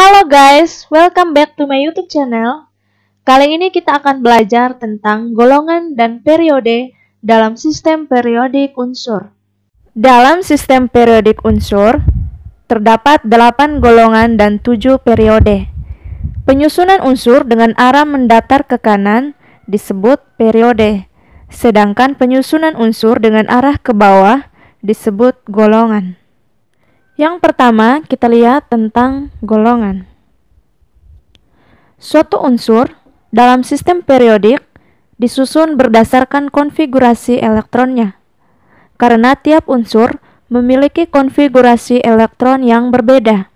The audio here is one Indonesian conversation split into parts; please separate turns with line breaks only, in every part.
Halo guys, welcome back to my YouTube channel. Kali ini kita akan belajar tentang golongan dan periode dalam sistem periodik unsur. Dalam sistem periodik unsur, terdapat 8 golongan dan 7 periode. Penyusunan unsur dengan arah mendatar ke kanan disebut periode, sedangkan penyusunan unsur dengan arah ke bawah disebut golongan. Yang pertama, kita lihat tentang golongan. Suatu unsur dalam sistem periodik disusun berdasarkan konfigurasi elektronnya, karena tiap unsur memiliki konfigurasi elektron yang berbeda.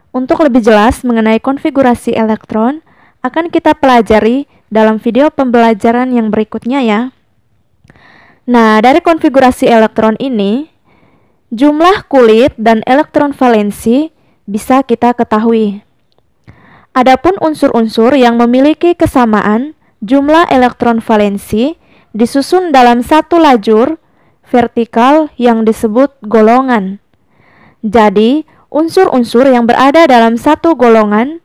Untuk lebih jelas mengenai konfigurasi elektron, akan kita pelajari dalam video pembelajaran yang berikutnya ya. Nah, dari konfigurasi elektron ini, jumlah kulit dan elektron valensi bisa kita ketahui. Adapun unsur-unsur yang memiliki kesamaan jumlah elektron valensi disusun dalam satu lajur vertikal yang disebut golongan. Jadi, unsur-unsur yang berada dalam satu golongan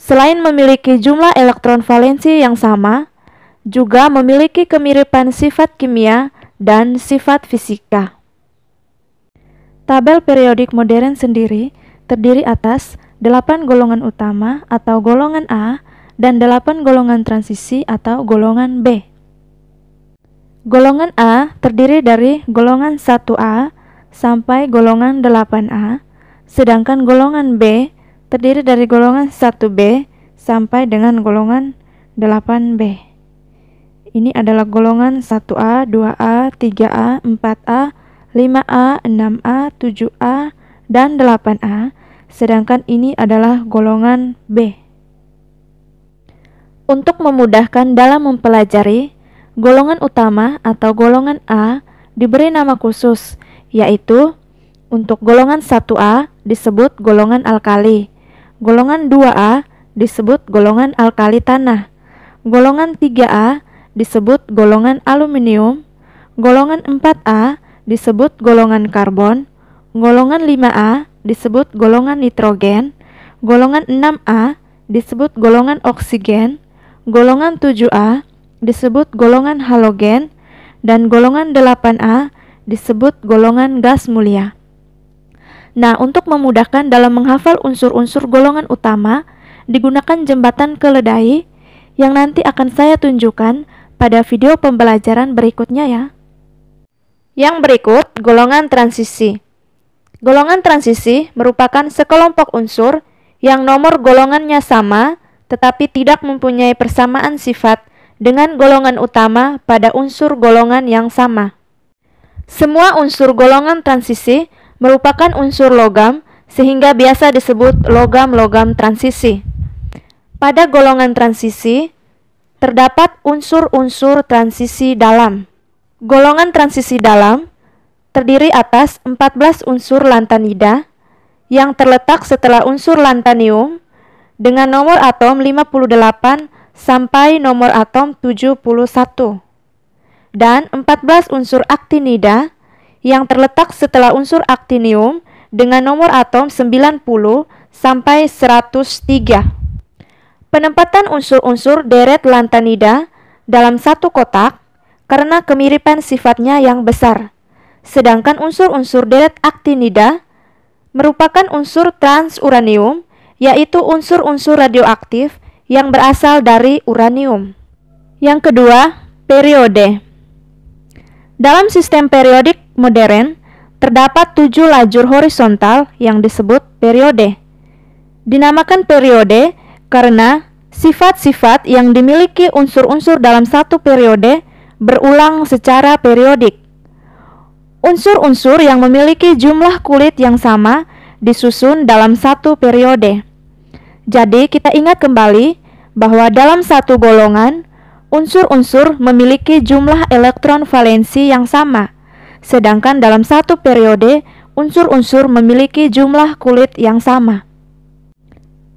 selain memiliki jumlah elektron valensi yang sama, juga memiliki kemiripan sifat kimia dan sifat fisika. Tabel periodik modern sendiri terdiri atas 8 golongan utama atau golongan A dan 8 golongan transisi atau golongan B. Golongan A terdiri dari golongan 1A sampai golongan 8A, sedangkan golongan B terdiri dari golongan 1B sampai dengan golongan 8B. Ini adalah golongan 1A, 2A, 3A, 4A, 5A, 6A, 7A, dan 8A, sedangkan ini adalah golongan B. Untuk memudahkan dalam mempelajari, golongan utama atau golongan A diberi nama khusus, yaitu untuk golongan 1A disebut golongan alkali, golongan 2A disebut golongan alkali tanah, golongan 3A disebut golongan aluminium, golongan 4A disebut golongan karbon, golongan 5A disebut golongan nitrogen, golongan 6A disebut golongan oksigen, golongan 7A disebut golongan halogen, dan golongan 8A disebut golongan gas mulia. Nah, untuk memudahkan dalam menghafal unsur-unsur golongan utama, digunakan jembatan keledai yang nanti akan saya tunjukkan pada video pembelajaran berikutnya ya. Yang berikut, golongan transisi. Golongan transisi merupakan sekelompok unsur yang nomor golongannya sama tetapi tidak mempunyai persamaan sifat dengan golongan utama pada unsur golongan yang sama. Semua unsur golongan transisi merupakan unsur logam sehingga biasa disebut logam-logam transisi. Pada golongan transisi terdapat unsur-unsur transisi dalam. Golongan transisi dalam terdiri atas 14 unsur lantanida yang terletak setelah unsur lantanium dengan nomor atom 58 sampai nomor atom 71 dan 14 unsur aktinida yang terletak setelah unsur aktinium dengan nomor atom 90 sampai 103. Penempatan unsur-unsur deret lantanida dalam satu kotak karena kemiripan sifatnya yang besar. Sedangkan unsur-unsur deret aktinida merupakan unsur transuranium, yaitu unsur-unsur radioaktif yang berasal dari uranium. Yang kedua, periode. Dalam sistem periodik modern, terdapat 7 lajur horizontal yang disebut periode. Dinamakan periode karena sifat-sifat yang dimiliki unsur-unsur dalam satu periode berulang secara periodik. Unsur-unsur yang memiliki jumlah kulit yang sama disusun dalam satu periode. Jadi kita ingat kembali bahwa dalam satu golongan, unsur-unsur memiliki jumlah elektron valensi yang sama, sedangkan dalam satu periode, unsur-unsur memiliki jumlah kulit yang sama.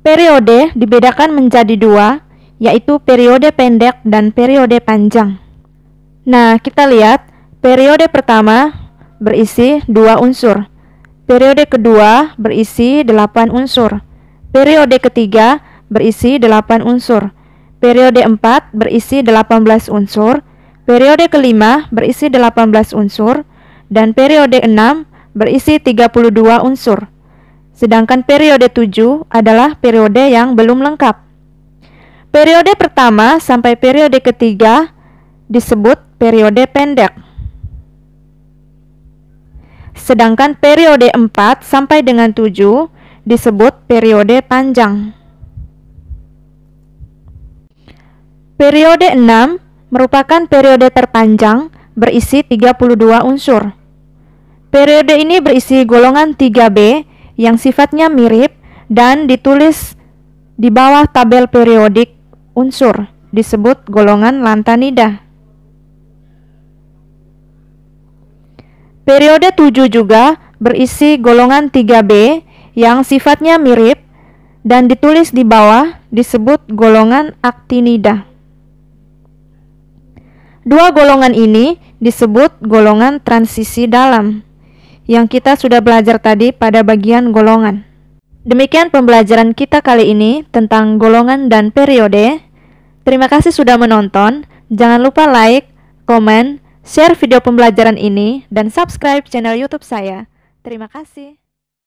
Periode dibedakan menjadi 2, yaitu periode pendek dan periode panjang. Nah, kita lihat periode pertama berisi 2 unsur. Periode kedua berisi 8 unsur. Periode ketiga berisi 8 unsur. Periode 4 berisi 18 unsur. Periode kelima berisi 18 unsur. Dan periode 6 berisi 32 unsur. Sedangkan periode 7 adalah periode yang belum lengkap. Periode pertama sampai periode ketiga disebut periode pendek. Sedangkan periode 4 sampai dengan 7 disebut periode panjang. Periode 6 merupakan periode terpanjang berisi 32 unsur. Periode ini berisi golongan 3B yang sifatnya mirip dan ditulis di bawah tabel periodik unsur, disebut golongan lantanida. Periode 7 juga berisi golongan 3B yang sifatnya mirip dan ditulis di bawah, disebut golongan aktinida. Dua golongan ini disebut golongan transisi dalam, yang kita sudah belajar tadi pada bagian golongan. Demikian pembelajaran kita kali ini tentang golongan dan periode. Terima kasih sudah menonton. Jangan lupa like, komen, share video pembelajaran ini, dan subscribe channel YouTube saya. Terima kasih.